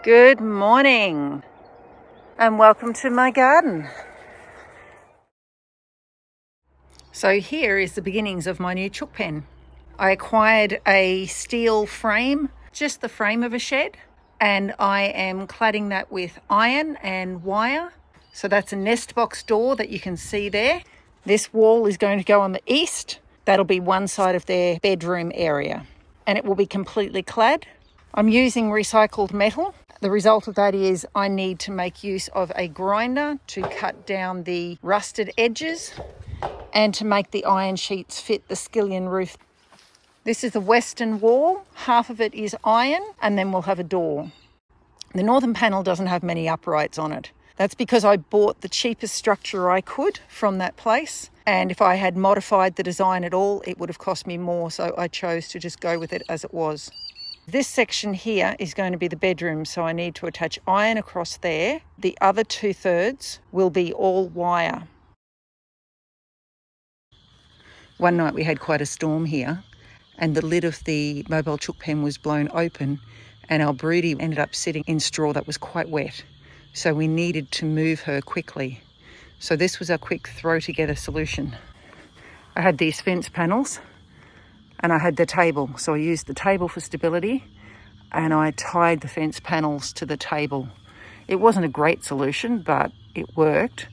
Good morning and welcome to my garden. So here is the beginnings of my new chook pen. I acquired a steel frame, just the frame of a shed, and I am cladding that with iron and wire. So that's a nest box door that you can see there. This wall is going to go on the east. That'll be one side of their bedroom area, and it will be completely clad. I'm using recycled metal. The result of that is I need to make use of a grinder to cut down the rusted edges and to make the iron sheets fit the skillion roof. This is the western wall. Half of it is iron, and then we'll have a door. The northern panel doesn't have many uprights on it. That's because I bought the cheapest structure I could from that place. And if I had modified the design at all, it would have cost me more. So I chose to just go with it as it was. This section here is going to be the bedroom, so I need to attach iron across there. The other 2/3 will be all wire. One night we had quite a storm here, and the lid of the mobile chook pen was blown open, and our broody ended up sitting in straw that was quite wet. So we needed to move her quickly. So this was our quick throw together solution. I had these fence panels and I had the table. So I used the table for stability and I tied the fence panels to the table. It wasn't a great solution, but it worked.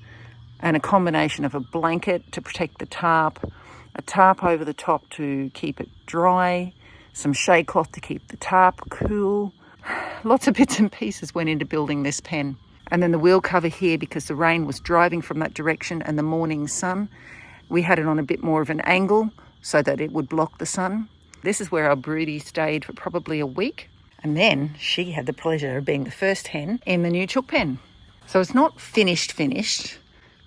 And a combination of a blanket to protect the tarp, a tarp over the top to keep it dry, some shade cloth to keep the tarp cool. Lots of bits and pieces went into building this pen. And then the wheel cover here, because the rain was driving from that direction and the morning sun, we had it on a bit more of an angle so that it would block the sun. This is where our broody stayed for probably a week. And then she had the pleasure of being the first hen in the new chook pen. So it's not finished,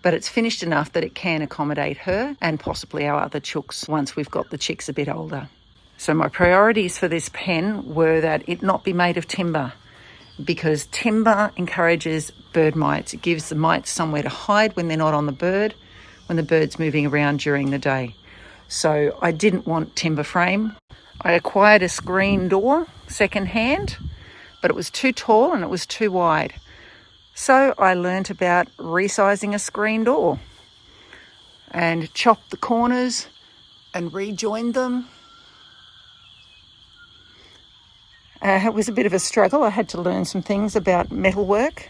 but it's finished enough that it can accommodate her and possibly our other chooks once we've got the chicks a bit older. So my priorities for this pen were that it not be made of timber, because timber encourages bird mites. It gives the mites somewhere to hide when they're not on the bird, when the bird's moving around during the day. So I didn't want timber frame. I acquired a screen door secondhand, but it was too tall and it was too wide. So I learnt about resizing a screen door and chopped the corners and rejoined them. It was a bit of a struggle. I had to learn some things about metalwork.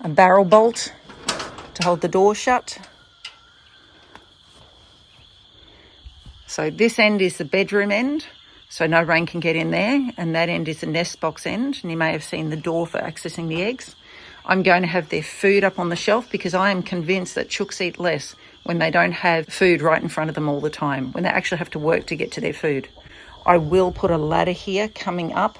A barrel bolt to hold the door shut. So this end is the bedroom end, so no rain can get in there, and that end is the nest box end, and you may have seen the door for accessing the eggs. I'm going to have their food up on the shelf because I am convinced that chooks eat less when they don't have food right in front of them all the time, when they actually have to work to get to their food. I will put a ladder here coming up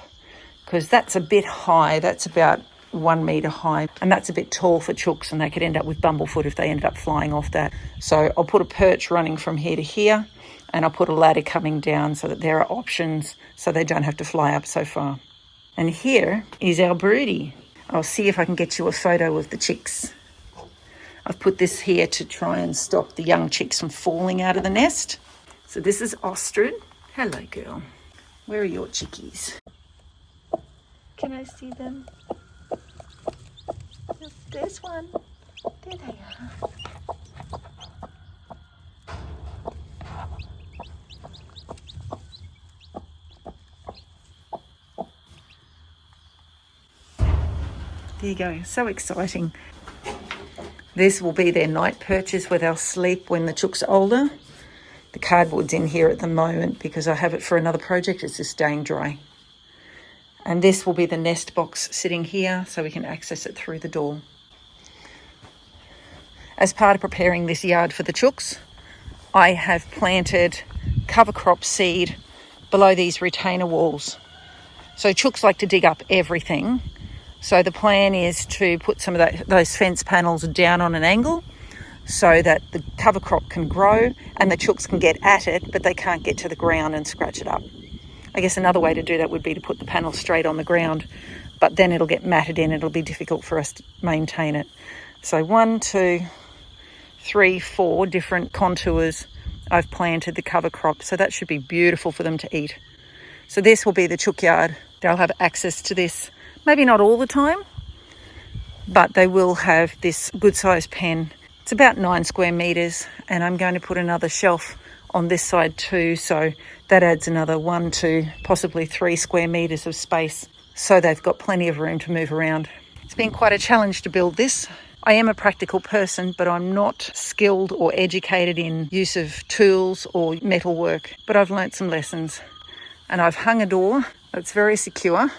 because that's a bit high. That's about 1 metre high, and that's a bit tall for chooks, and they could end up with bumblefoot if they ended up flying off that. So I'll put a perch running from here to here, and I'll put a ladder coming down so that there are options so they don't have to fly up so far. And here is our broody. I'll see if I can get you a photo of the chicks. I've put this here to try and stop the young chicks from falling out of the nest. So this is Ostrid. Hello, girl. Where are your chickies? Can I see them? There's one. There they are. There you go. So exciting. This will be their night perches where they'll sleep when the chook's older. The cardboard's in here at the moment because I have it for another project. It's just staying dry. And this will be the nest box sitting here so we can access it through the door. As part of preparing this yard for the chooks, I have planted cover crop seed below these retainer walls. So chooks like to dig up everything. So the plan is to put some of those fence panels down on an angle so that the cover crop can grow and the chooks can get at it, but they can't get to the ground and scratch it up. I guess another way to do that would be to put the panel straight on the ground, but then it'll get matted in. It'll be difficult for us to maintain it. So 1, 2, 3, 4 different contours I've planted the cover crop. So that should be beautiful for them to eat. So this will be the chook yard. They'll have access to this, maybe not all the time, but they will have this good sized pen. It's about 9 square metres, and I'm going to put another shelf on this side too, so that adds another 1 to possibly 3 square metres of space, so they've got plenty of room to move around. It's been quite a challenge to build this. I am a practical person, but I'm not skilled or educated in use of tools or metalwork, but I've learnt some lessons. And I've hung a door that's very secure,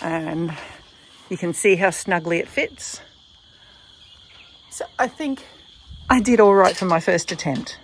and you can see how snugly it fits. So I think I did all right for my first attempt.